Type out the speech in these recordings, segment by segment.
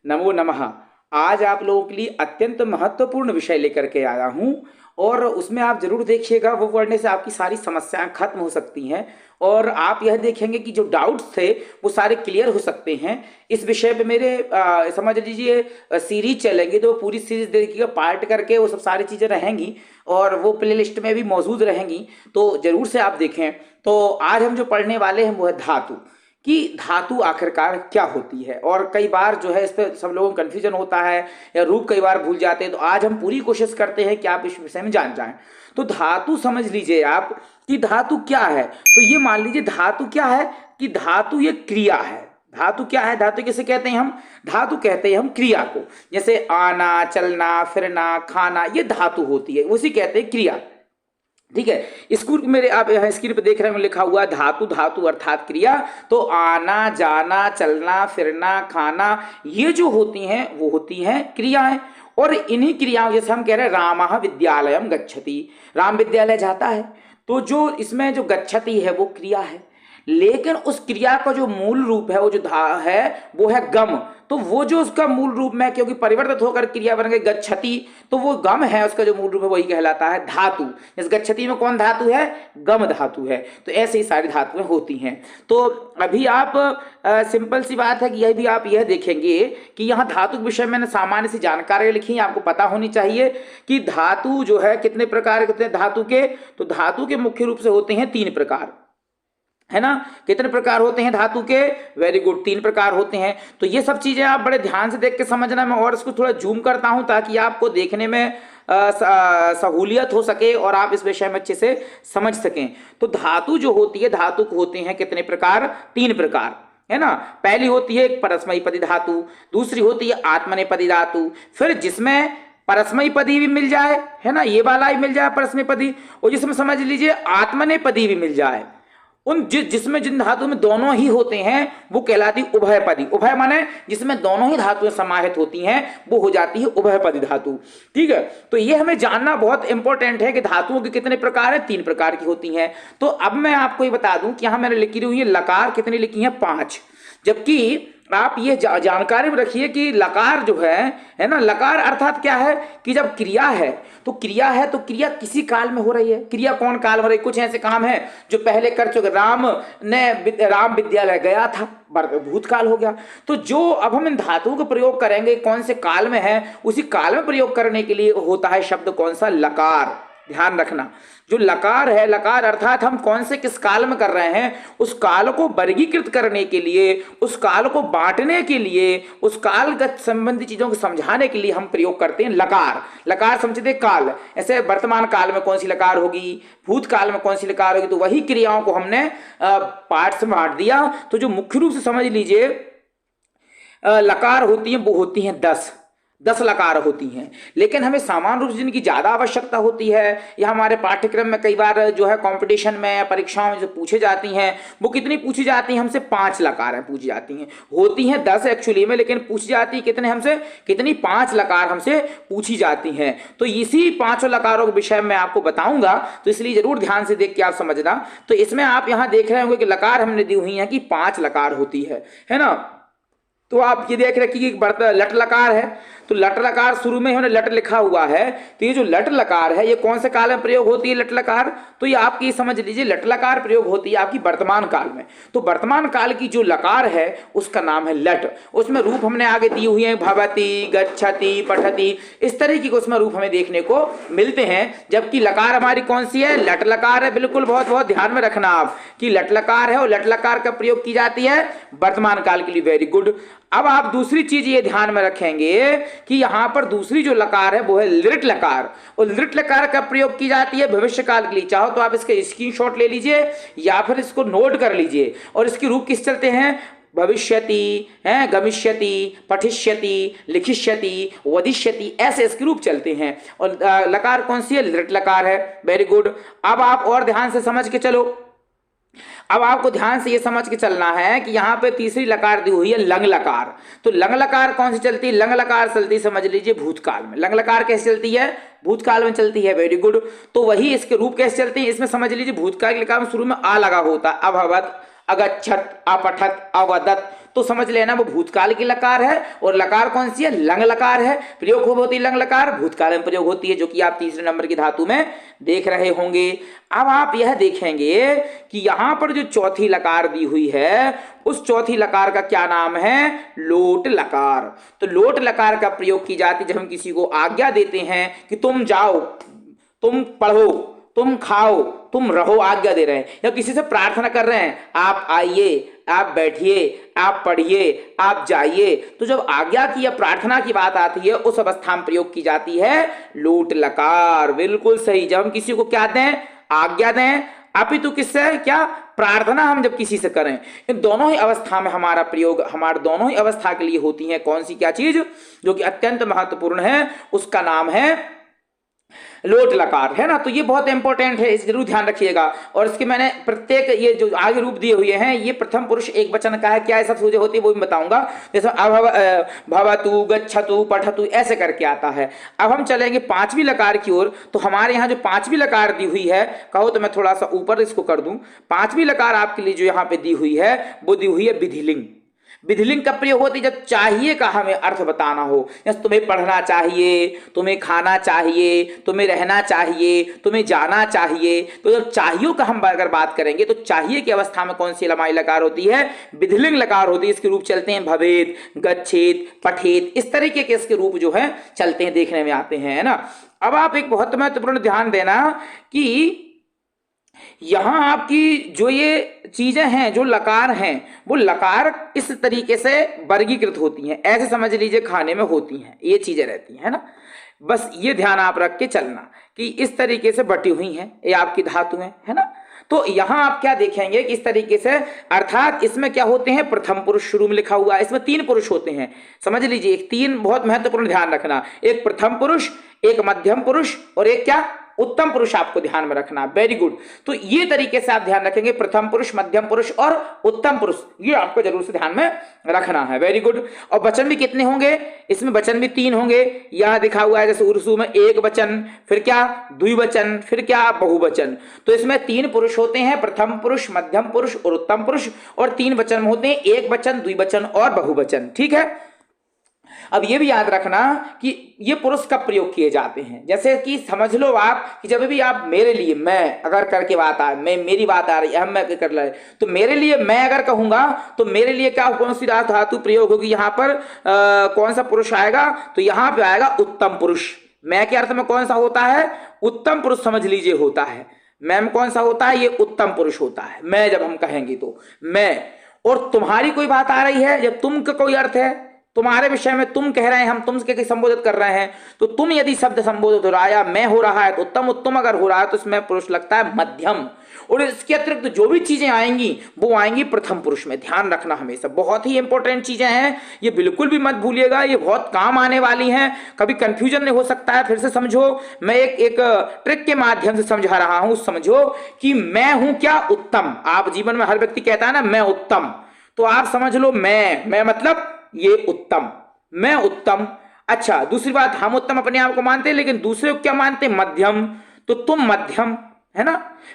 नमो नमः। आज आप लोगों के लिए अत्यंत महत्वपूर्ण विषय लेकर के आया हूँ और उसमें आप जरूर देखिएगा, वो पढ़ने से आपकी सारी समस्याएं खत्म हो सकती हैं और आप यह देखेंगे कि जो डाउट्स थे वो सारे क्लियर हो सकते हैं। इस विषय पे मेरे समझ लीजिए सीरीज चलेंगी, तो पूरी सीरीज देखिएगा, पार्ट करके वो सब सारी चीज़ें रहेंगी और वो प्ले लिस्ट में भी मौजूद रहेंगी, तो जरूर से आप देखें। तो आज हम जो पढ़ने वाले हैं वो है धातु, कि धातु आखिरकार क्या होती है। और कई बार जो है इस पर सब लोगों को कन्फ्यूजन होता है या रूप कई बार भूल जाते हैं, तो आज हम पूरी कोशिश करते हैं कि आप इस विषय में जान जाएं। तो धातु समझ लीजिए आप कि धातु क्या है। तो ये मान लीजिए धातु क्या है कि धातु ये क्रिया है। धातु क्या है? धातु किसे कहते हैं हम? धातु कहते हैं हम क्रिया को। जैसे आना, चलना, फिरना, खाना, ये धातु होती है, उसी कहते हैं क्रिया। ठीक है। स्कूल मेरे आप यहाँ स्क्रीन पे देख रहे हैं, लिखा हुआ धातु, धातु अर्थात क्रिया। तो आना, जाना, चलना, फिरना, खाना, ये जो होती हैं वो होती हैं क्रियाएं। और इन्हीं क्रियाओं, जैसे हम कह रहे हैं रामः विद्यालयम गच्छति, राम विद्यालय जाता है, तो जो इसमें जो गच्छति है वो क्रिया है, लेकिन उस क्रिया का जो मूल रूप है वो जो धा है वो है गम। तो वो जो उसका मूल रूप में, क्योंकि परिवर्तित होकर क्रिया बन गई गच्छति, तो वो गम है, उसका जो मूल रूप है वही कहलाता है धातु। इस गच्छति में कौन धातु है? गम धातु है। तो ऐसे ही सारी धातुएं होती हैं। तो अभी आप सिंपल सी बात है कि यह भी आप यह देखेंगे कि यहाँ धातु के विषय में मैंने सामान्य सी जानकारी लिखी है, आपको पता होनी चाहिए कि धातु जो है कितने प्रकार के धातु के। तो धातु के मुख्य रूप से होते हैं 3 प्रकार, है ना। कितने प्रकार होते हैं धातु के? वेरी गुड, 3 प्रकार होते हैं। तो ये सब चीजें आप बड़े ध्यान से देख के समझना। मैं और इसको थोड़ा जूम करता हूं ताकि आपको देखने में सहूलियत हो सके और आप इस विषय में अच्छे से समझ सकें। तो धातु जो होती है, धातु को होते हैं कितने प्रकार? 3 प्रकार, है ना। पहली होती है परस्मैपदी धातु, दूसरी होती है आत्मनेपदी धातु, फिर जिसमें परस्मैपदी भी मिल जाए, है ना, ये वाला ही मिल जाए परस्मैपदी, और जिसमें समझ लीजिए आत्मनेपदी भी मिल जाए। उन जिसमें जिन धातु में दोनों ही होते हैं वो कहलाती उभयपदी। उभय माने जिसमें दोनों ही धातुएं समाहित होती हैं वो हो जाती है उभयपदी धातु। ठीक है। तो ये हमें जानना बहुत इंपॉर्टेंट है कि धातुओं के कितने प्रकार हैं? 3 प्रकार की होती हैं। तो अब मैं आपको ये बता दूं कि यहां मैंने लिखी हुई है लकार कितनी लिखी है? 5। जबकि आप ये जानकारी में रखिए कि लकार जो है ना, लकार अर्थात क्या है कि जब क्रिया है तो क्रिया है, तो क्रिया किसी काल में हो रही है। क्रिया कौन काल में हो रही है? कुछ ऐसे काम है जो पहले कर चुके। राम विद्यालय गया था, भूतकाल हो गया। तो जो अब हम इन धातुओं का प्रयोग करेंगे कौन से काल में है, उसी काल में प्रयोग करने के लिए होता है शब्द कौन सा? लकार। ध्यान रखना, जो लकार है, लकार अर्थात हम कौन से किस काल में कर रहे हैं, उस काल को वर्गीकृत करने के लिए, उस काल को बांटने के लिए, उस कालगत संबंधी चीजों को समझाने के लिए हम प्रयोग करते हैं लकार। लकार समझते काल, ऐसे वर्तमान काल में कौन सी लकार होगी, भूतकाल में कौन सी लकार होगी। तो वही क्रियाओं को हमने पार्ट में बांट दिया। तो जो मुख्य रूप से समझ लीजिए लकार होती है वो होती है 10 लकार होती हैं। लेकिन हमें सामान्य रूप से जिनकी ज्यादा आवश्यकता होती है, या हमारे पाठ्यक्रम में कई बार जो है कंपटीशन में या परीक्षाओं में जो पूछे जाती हैं, वो कितनी पूछी जाती हैं हमसे? 5 लकार पूछी जाती हैं। होती हैं 10 एक्चुअली में, लेकिन पूछी जाती है कितने हमसे? कितनी? 5 लकार हमसे पूछी जाती हैं। तो इसी 5 लकारों के विषय में आपको बताऊंगा, तो इसलिए जरूर ध्यान से देख के आप समझना। तो इसमें आप यहाँ देख रहे होंगे कि लकार हमने दी हुई है कि 5 लकार होती है ना। तो आप ये देख रखिए कि लट लकार है, तो लट लकार शुरू में हमने लट लिखा हुआ है। तो ये जो लट लकार है ये कौन से काल में प्रयोग होती है? लट लकार। तो ये आपकी समझ लीजिए लट लकार प्रयोग होती है आपकी वर्तमान काल में। तो वर्तमान काल की जो लकार है उसका नाम है लट। उसमें रूप हमने आगे दी हुई है भवति, गच्छति, पठति, इस तरीके के उसमें रूप हमें देखने को मिलते हैं। जबकि लकार हमारी कौन सी है? लट लकार है। बिल्कुल बहुत बहुत ध्यान में रखना आप कि लट लकार है और लट लकार का प्रयोग की जाती है वर्तमान काल के लिए। Very good. अब आप दूसरी चीज ये ध्यान में रखेंगे कि यहां पर दूसरी जो लकार है वो है लिट लकार, और लिट लकार का प्रयोग की जाती है भविष्य काल के लिए। चाहो तो आप इसके स्क्रीनशॉट ले लीजिए या फिर इसको नोट कर लीजिए। और इसके रूप किस चलते हैं? भविष्यति, है, गमिष्यति, पठिष्यति, लिखिष्यति, वदिष्यति, ऐसे इसके रूप चलते हैं। और लकार कौन सी है? लिट लकार है। Very good. अब आप और ध्यान से समझ के चलो। अब आपको ध्यान से ये समझ के चलना है कि यहाँ पे तीसरी लकार दी हुई है लंग लकार। तो लंग लकार कौन सी चलती है? लंग लकार चलती है समझ लीजिए भूतकाल में। लंग लकार कैसे चलती है? भूतकाल में चलती है। Very good. तो वही इसके रूप कैसे चलते हैं? इसमें समझ लीजिए भूतकाल की लकार में शुरू में आ लगा होता है, अभवत, अगच्छत, अपठत, अवदत। तो समझ लेना वो भूतकाल की लकार है। और लकार कौन सी है? लंग लकार है। प्रयोग कब होती है लंग लकार? भूतकाल में प्रयोग होती है, जो कि आप तीसरे नंबर की धातु में देख रहे होंगे। अब आप यह देखेंगे कि यहां पर जो चौथी लकार दी हुई है, उस चौथी लकार का क्या नाम है? लोट लकार। तो लोट लकार का प्रयोग की जाती है जब हम किसी को आज्ञा देते हैं कि तुम जाओ, तुम पढ़ो, तुम खाओ, तुम रहो, आज्ञा दे रहे हैं। या किसी से प्रार्थना कर रहे हैं, आप आइए, आप बैठिए, आप पढ़िए, आप जाइए। तो जब आज्ञा की या प्रार्थना की बात आती है, उस अवस्था में प्रयोग की जाती है लोट लकार। बिल्कुल सही। जब हम किसी को क्या दें? आज्ञा दें, अपितु किससे? क्या? प्रार्थना हम जब किसी से करें। इन दोनों ही अवस्था में हमारा प्रयोग, हमारे दोनों ही अवस्था के लिए होती है कौन सी क्या चीज? जो कि अत्यंत महत्वपूर्ण है, उसका नाम है लोट लकार, है ना। तो ये बहुत इंपॉर्टेंट है, इस जरूर ध्यान रखिएगा। और इसके मैंने प्रत्येक ये जो आगे रूप दिए हुए हैं, ये प्रथम पुरुष एक वचन का है। क्या ये सब चीजें होती है वो भी बताऊंगा। जैसे भवतु, गच्छतु, पठतु, ऐसे करके आता है। अब हम चलेंगे पांचवी लकार की ओर। तो हमारे यहाँ जो पांचवी लकार दी हुई है, कहो तो मैं थोड़ा सा ऊपर इसको कर दूं। पांचवी लकार आपके लिए जो यहाँ पे दी हुई है, वो दी हुई है विधिलिंग। विधिलिंग का प्रयोग होती है जब चाहिए का हमें अर्थ बताना हो। जैसे तुम्हें पढ़ना चाहिए, तुम्हें खाना चाहिए, तुम्हें रहना चाहिए, तुम्हें जाना चाहिए। तो जब चाहिए का हम अगर बात करेंगे, तो चाहिए की अवस्था में कौन सी लमाई लकार होती है? विधिलिंग लकार होती है। इसके रूप चलते हैं भवेत, गच्छेत, पठेत, इस तरीके के इसके रूप जो है चलते हैं, देखने में आते हैं, है ना। अब आप एक बहुत महत्वपूर्ण ध्यान देना कि यहां आपकी जो ये चीजें हैं, जो लकार हैं, वो लकार इस तरीके से वर्गीकृत होती हैं। ऐसे समझ लीजिए खाने में होती हैं, ये चीजें रहती हैं, है ना। बस ये ध्यान आप रख के चलना कि इस तरीके से बटी हुई हैं ये आपकी धातुएं, है ना। तो यहां आप क्या देखेंगे कि इस तरीके से, अर्थात इसमें क्या होते हैं? प्रथम पुरुष शुरू में लिखा हुआ है, इसमें तीन पुरुष होते हैं। समझ लीजिए, एक तीन बहुत महत्वपूर्ण ध्यान रखना, एक प्रथम पुरुष, एक मध्यम पुरुष और एक क्या? उत्तम पुरुष आपको ध्यान में रखना। Very good. तो ये तरीके से आप ध्यान रखेंगे, प्रथम पुरुष, मध्यम पुरुष और उत्तम पुरुष, ये आपको जरूर से ध्यान में रखना है। Very good. और वचन भी कितने होंगे? इसमें वचन भी तीन होंगे। यहां दिखा हुआ है जैसे उर्सू में एक वचन, फिर क्या? द्विवचन, फिर क्या? बहुवचन। तो इसमें तीन पुरुष होते हैं, प्रथम पुरुष, मध्यम पुरुष और उत्तम पुरुष। और तीन वचन में होते हैं एक वचन, द्विवचन और बहुवचन। ठीक है। अब ये भी याद रखना कि ये पुरुष कब प्रयोग किए जाते हैं। जैसे कि समझ लो आप कि जब भी आप मेरे लिए, मैं अगर करके बात आ, मैं मेरी बात आ रही है, हम मैं कर रहे, तो मेरे लिए मैं अगर कहूंगा, तो मेरे लिए क्या, कौन सी धातु प्रयोग होगी यहाँ पर? कौन सा पुरुष आएगा? तो यहाँ पे आएगा उत्तम पुरुष। मैं के अर्थ में कौन सा होता है? उत्तम पुरुष समझ लीजिए होता है। मैं कौन सा होता है? ये उत्तम पुरुष होता है। मैं जब हम कहेंगे तो मैं। और तुम्हारी कोई बात आ रही है, जब तुम का कोई अर्थ है, तुम्हारे विषय में तुम कह रहे हैं, हम तुमसे संबोधित कर रहे हैं, तो तुम यदि शब्द संबोधित हो रहा है या मैं हो रहा है, तो उत्तम, उत्तम अगर हो रहा है तो इसमें पुरुष लगता है मध्यम। और इसके अतिरिक्त जो भी चीजें आएंगी वो आएंगी प्रथम पुरुष में। ध्यान रखना हमेशा, बहुत ही इंपॉर्टेंट चीजें हैं ये, बिल्कुल भी मत भूलिएगा, ये बहुत काम आने वाली हैं। कभी कंफ्यूजन नहीं हो सकता है। फिर से समझो, मैं एक ट्रिक के माध्यम से समझा रहा हूं। समझो कि मैं हूं क्या? उत्तम। आप जीवन में हर व्यक्ति कहता है ना मैं उत्तम, तो आप समझ लो मैं मतलब ये उत्तम, मैं उत्तम। अच्छा, दूसरी बात, हम उत्तम अपने आप को मानते हैं, लेकिन दूसरे को क्या मानते हैं? मध्यम। तो तुम मध्यम, है ना।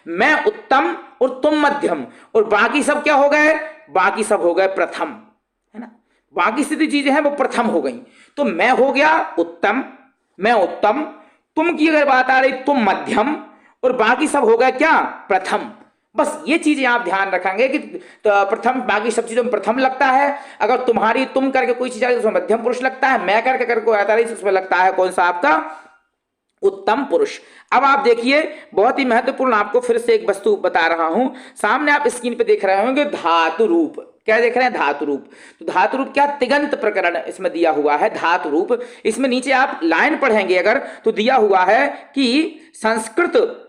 मैं उत्तम और तुम मध्यम, और बाकी सब क्या हो गए? बाकी सब हो गए प्रथम, है ना। बाकी स्थिति चीजें हैं वो प्रथम हो गई। तो मैं हो गया उत्तम, मैं उत्तम। तुम की अगर बात आ रही, तुम मध्यम, और बाकी सब हो गए क्या? प्रथम। बस ये चीजें आप ध्यान रखेंगे कि तो प्रथम, बाकी सब चीजों में प्रथम लगता है। अगर तुम्हारी, तुम करके कोई चीज आ रही है, उसमें मध्यम पुरुष लगता है। मैं करके कोई आता रही, उसमें लगता है कौन सा? आपका उत्तम पुरुष। अब आप देखिए, बहुत ही महत्वपूर्ण, आपको फिर से एक वस्तु बता रहा हूं। सामने आप स्क्रीन पे देख रहे होंगे धातु रूप। क्या देख रहे हैं? धातु रूप। तो धातु रूप क्या? तिगंत प्रकरण इसमें दिया हुआ है धातु रूप। इसमें नीचे आप लाइन पढ़ेंगे अगर, तो दिया हुआ है कि संस्कृत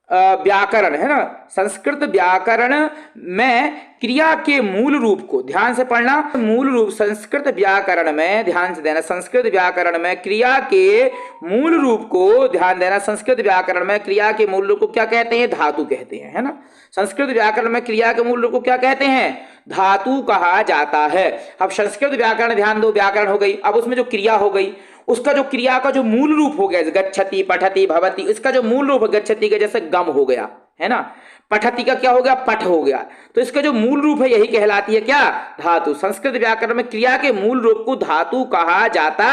व्याकरण, है ना, संस्कृत व्याकरण में क्रिया के मूल रूप को, ध्यान से पढ़ना, मूल रूप संस्कृत व्याकरण में, ध्यान से देना, संस्कृत व्याकरण में क्रिया के मूल रूप को ध्यान देना। संस्कृत व्याकरण में क्रिया के मूल रूप को क्या कहते हैं? धातु कहते हैं, है ना। संस्कृत व्याकरण में क्रिया के मूल रूप को क्या कहते हैं? धातु कहा जाता है। अब संस्कृत व्याकरण, ध्यान दो, व्याकरण हो गई। अब उसमें जो क्रिया हो गई, उसका जो क्रिया का जो मूल रूप हो गया, गच्छति, पठति, भवति, इसका जो मूल रूप गच्छति के जैसे गम हो गया, है ना। पठती का क्या हो गया, पठ हो गया। तो इसका जो मूल रूप है यही कहलाती है क्या, धातु। संस्कृत व्याकरण में क्रिया के मूल रूप को धातु कहा जाता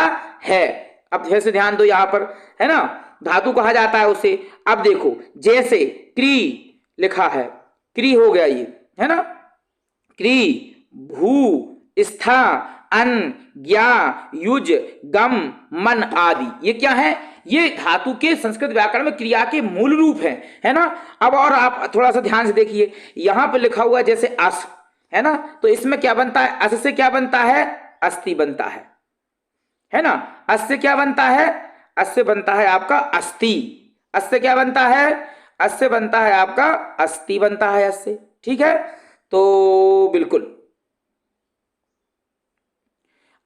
है। अब जैसे ध्यान दो यहां पर, है ना, धातु कहा जाता है उसे। अब देखो जैसे क्री लिखा है, क्री हो गया ये, है ना, क्री, भू, स्था, अन, ज्ञा, युज, गम, मन आदि, ये क्या है, ये धातु के संस्कृत व्याकरण में क्रिया के मूल रूप हैं, है ना। अब और आप थोड़ा सा ध्यान से देखिए, यहां पर लिखा हुआ है जैसे अस, है ना, तो इसमें क्या बनता है, अस से क्या बनता है, अस्थि बनता है ना। अस से क्या बनता है, अस से बनता है आपका अस्थि। अस से क्या बनता है, अस से बनता है आपका अस्थि बनता है, अस से, ठीक है। तो बिल्कुल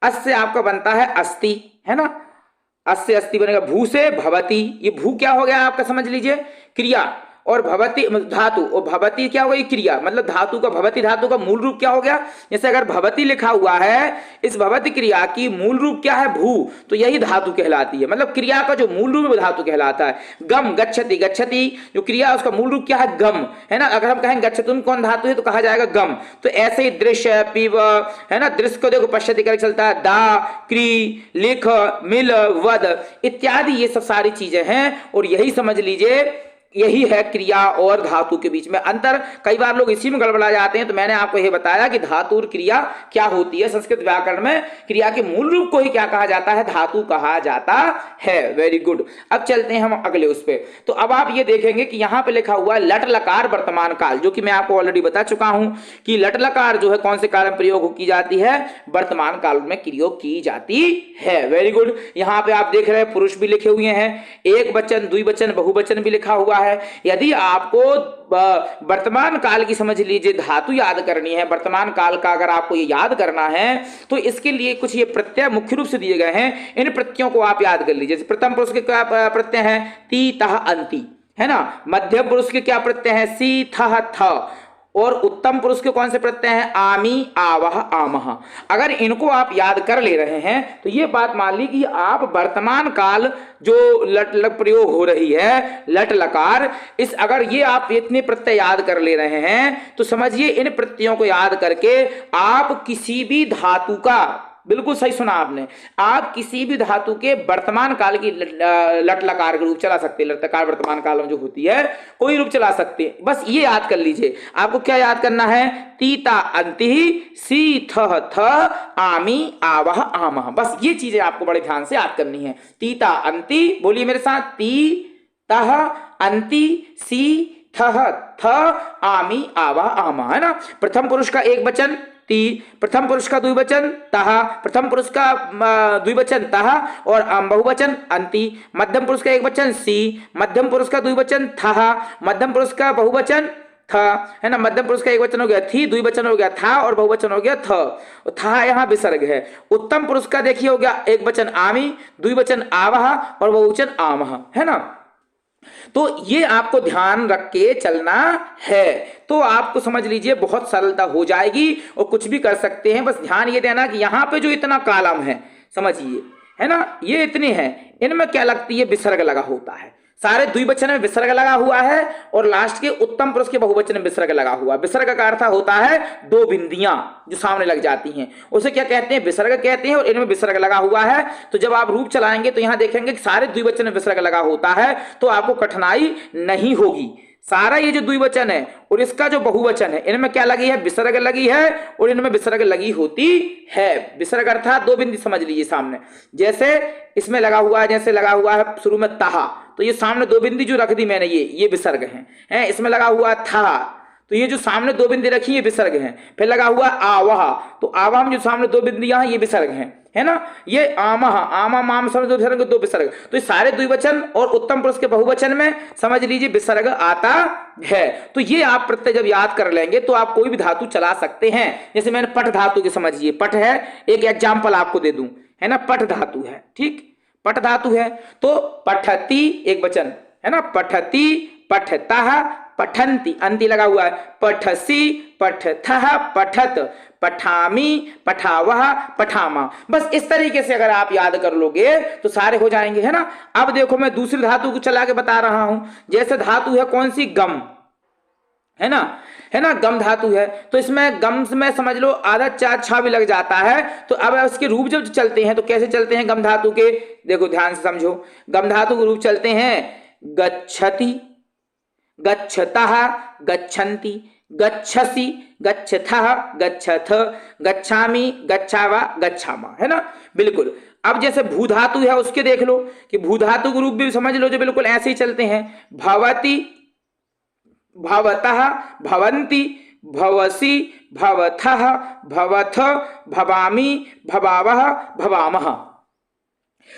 अस से आपका बनता है अस्थि, है ना, अस से अस्थि बनेगा। भू से भवती, ये भू क्या हो गया आपका, समझ लीजिए क्रिया, और भवती धातु, और भवती क्या हो गई क्रिया, मतलब धातु का, भवती धातु का मूल रूप क्या हो गया। जैसे अगर भवती लिखा हुआ है, इस भवती क्रिया की मूल रूप क्या है, भू, तो यही धातु कहलाती है, मतलब क्रिया का जो मूल रूप है वो धातु कहलाता है। गम, गच्छति, गच्छति जो क्रिया है उसका मूल रूप क्या है, गम, है ना। अगर हम कहें गच्छतुम कौन धातु है तो कहा जाएगा गम। तो ऐसे ही दृश्य, पीव, है ना, दृश्य को देखो पश्यति करके चलता है, दा, क्री, लिख, मिल, वद इत्यादि, ये सब सारी चीजें हैं। और यही समझ लीजिए यही है क्रिया और धातु के बीच में अंतर। कई बार लोग इसी में गड़बड़ा जाते हैं, तो मैंने आपको यह बताया कि धातु और क्रिया क्या होती है। संस्कृत व्याकरण में क्रिया के मूल रूप को ही क्या कहा जाता है, धातु कहा जाता है। Very good. अब चलते हैं हम अगले उस पे। तो अब आप ये देखेंगे कि यहां पे लिखा हुआ है लट लकार वर्तमान काल, जो कि मैं आपको ऑलरेडी बता चुका हूं कि लट लकार जो है कौन से काल में प्रयोग की जाती है, वर्तमान काल में प्रयोग की जाती है। Very good. यहां पे आप देख रहे हैं पुरुष भी लिखे हुए हैं, एक वचन, द्विवचन, बहुवचन भी लिखा हुआ है। यदि आपको वर्तमान काल की समझ लीजिए धातु याद करनी है, वर्तमान काल का अगर आपको ये याद करना है तो इसके लिए कुछ ये प्रत्यय मुख्य रूप से दिए गए हैं, इन प्रत्ययों को आप याद कर लीजिए। प्रथम पुरुष के क्या प्रत्यय हैं, ती, तह, अंति, है ना। मध्यम पुरुष के क्या प्रत्यय हैं, सी, थह, थ। और उत्तम पुरुष के कौन से प्रत्यय हैं, आमी, आवह, आमह। अगर इनको आप याद कर ले रहे हैं तो ये बात मान ली कि आप वर्तमान काल जो लट लट प्रयोग हो रही है, लट लकार, इस अगर ये आप इतने प्रत्यय याद कर ले रहे हैं तो समझिए इन प्रत्ययों को याद करके आप किसी भी धातु का, बिल्कुल सही सुना आपने, आप किसी भी धातु के वर्तमान काल की लट लकार के रूप चला सकते हैं। लट लकार वर्तमान काल में जो होती है कोई रूप चला सकते हैं। बस ये याद कर लीजिए। आपको क्या याद करना है, तीता, अंति, सी, थ, थ, आमी, आवह, आमह। बस ये चीजें आपको बड़े ध्यान से याद करनी है। तीता, अंति, बोलिए मेरे साथ, ती, तह, अंति, सी, थह, थ, आमी, आवह, आमह, है ना। प्रथम पुरुष का एक वचन ती, प्रथम पुरुष का द्विवचन तहा, प्रथम पुरुष का द्विवचन तहा और बहुवचन अंति, मध्यम पुरुष का एक वचन सी, मध्यम पुरुष का द्विवचन थहा, मध्यम पुरुष का बहुवचन था, है ना। मध्यम पुरुष का एक वचन हो गया थी, द्विवचन हो गया था और बहुवचन हो गया थ। था यहाँ विसर्ग है। उत्तम पुरुष का देखिए हो गया एक वचन आमी, द्विवचन आवह और बहुवचन आमह, है ना। तो ये आपको ध्यान रख के चलना है, तो आपको समझ लीजिए बहुत सरलता हो जाएगी और कुछ भी कर सकते हैं। बस ध्यान ये देना कि यहाँ पे जो इतना कॉलम है समझिए, है ना, ये इतने हैं, इनमें क्या लगती है, विसर्ग लगा होता है। सारे द्विवचन में विसर्ग लगा हुआ है और लास्ट के उत्तम पुरुष के बहुवचन में विसर्ग लगा हुआ है। विसर्ग का अर्थ होता है दो बिंदियां जो सामने लग जाती हैं, उसे क्या कहते हैं, विसर्ग कहते हैं। और इनमें विसर्ग लगा हुआ है तो जब आप रूप चलाएंगे तो यहां देखेंगे कि सारे द्विवचन में विसर्ग लगा होता है, तो आपको कठिनाई नहीं होगी। सारा ये जो द्विवचन है और इसका जो बहुवचन है, इनमें क्या लगी है, विसर्ग लगी है और इनमें विसर्ग लगी होती है। विसर्ग अर्थात दो बिंदी समझ लीजिए सामने, जैसे इसमें लगा हुआ है, जैसे लगा हुआ है शुरू में तहा, तो ये सामने दो बिंदी जो रख दी मैंने, ये विसर्ग है। इसमें लगा हुआ था, तो ये जो सामने दो बिंदी रखी ये विसर्ग हैं। फिर लगा हुआ आवाह, तो आवाह में जो सामने दो बिंदियां हैं ये विसर्ग हैं, है ना। ये आमह, आमा, माम समझ दो विसर्ग, तो ये सारे द्विवचन और उत्तम पुरुष के बहुवचन में समझ लीजिए विसर्ग आता है। तो ये आप प्रत्यय जब याद कर लेंगे तो आप कोई भी धातु चला सकते हैं। जैसे मैंने पठ धातु की समझिए, पठ है, एक एग्जाम्पल आपको दे दूं, है ना, पठ धातु है, ठीक, पठ धातु है। तो पठती एक वचन, है ना, पठती, पठतः, पठंती, अंति लगा हुआ है, पठसी, पठथः, पठत, पठामी, पठावह, पठामा। बस इस तरीके से अगर आप याद कर लोगे तो सारे हो जाएंगे, है ना। अब देखो मैं दूसरी धातु को चला के बता रहा हूं। जैसे धातु है कौन सी, गम, है ना, गम धातु है, तो इसमें गम में समझ लो आधा चा छा भी लग जाता है। तो अब उसके रूप जब चलते हैं तो कैसे चलते हैं गम धातु के, देखो ध्यान से समझो। गम धातु के रूप चलते हैं गच्छति, गच्छतः, गच्छन्ति, गच्छसि, गच्छथः, गच्छथ, गच्छामि, गच्छावा, गच्छामा, है ना, बिल्कुल। अब जैसे भू धातु है उसके देख लो कि भू धातु के रूप भी समझ लो जो बिल्कुल ऐसे ही चलते हैं। भवति, भवतः, भवन्ति, भवसि, भवथः, भवथ, भवामि, भवावः, भवामः।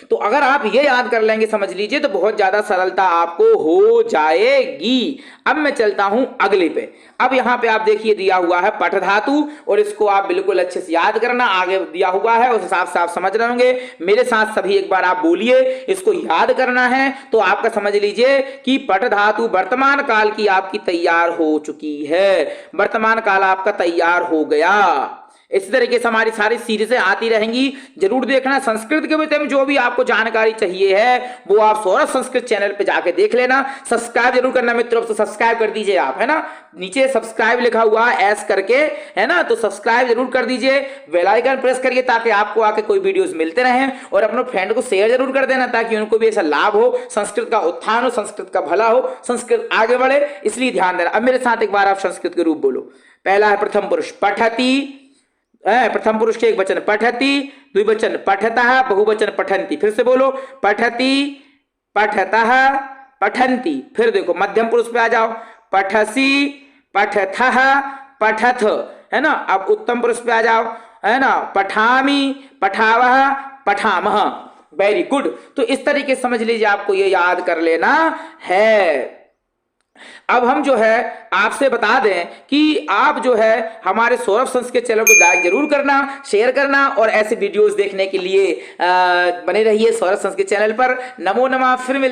तो अगर आप ये याद कर लेंगे समझ लीजिए तो बहुत ज्यादा सरलता आपको हो जाएगी। अब मैं चलता हूं अगले पे। अब यहां पे आप देखिए दिया हुआ है पठ धातु, और इसको आप बिल्कुल अच्छे से याद करना, आगे दिया हुआ है उस हिसाब से आप समझ रहे होंगे। मेरे साथ सभी एक बार आप बोलिए, इसको याद करना है तो आपका समझ लीजिए कि पठ धातु वर्तमान काल की आपकी तैयार हो चुकी है, वर्तमान काल आपका तैयार हो गया। इस तरीके से हमारी सारी सीरीजें आती रहेंगी, जरूर देखना। संस्कृत के विषय में जो भी आपको जानकारी चाहिए है वो आप सौरभ संस्कृत चैनल पे जाके देख लेना। सब्सक्राइब जरूर करना मित्रों, तो सब्सक्राइब कर दीजिए आप, है ना, नीचे सब्सक्राइब लिखा हुआ है एस करके, है ना, तो सब्सक्राइब जरूर कर दीजिए, बेल आइकन प्रेस करिए ताकि आपको आके कोई वीडियोस मिलते रहें, और अपने फ्रेंड को शेयर जरूर कर देना ताकि उनको भी ऐसा लाभ हो, संस्कृत का उत्थान हो, संस्कृत का भला हो, संस्कृत आगे बढ़े, इसलिए ध्यान देना। अब मेरे साथ एक बार आप संस्कृत के रूप बोलो। पहला है प्रथम पुरुष पठति, प्रथम पुरुष के एक वचन पठति, द्विवचन पठतः, बहुवचन पठन्ति। फिर से बोलो, पठति, पठतः, पठन्ति। फिर देखो मध्यम पुरुष पे आ जाओ, पठसि, पठथः, पठथ, है ना। अब उत्तम पुरुष पे आ जाओ, है ना, पठामि, पठावः, पठामः। Very good. तो इस तरीके समझ लीजिए आपको ये याद कर लेना है। अब हम जो है आपसे बता दें कि आप जो है हमारे सौरभ संस्कृत चैनल को लाइक जरूर करना, शेयर करना, और ऐसे वीडियोस देखने के लिए बने रहिए सौरभ संस्कृत चैनल पर। नमो नमः। फिर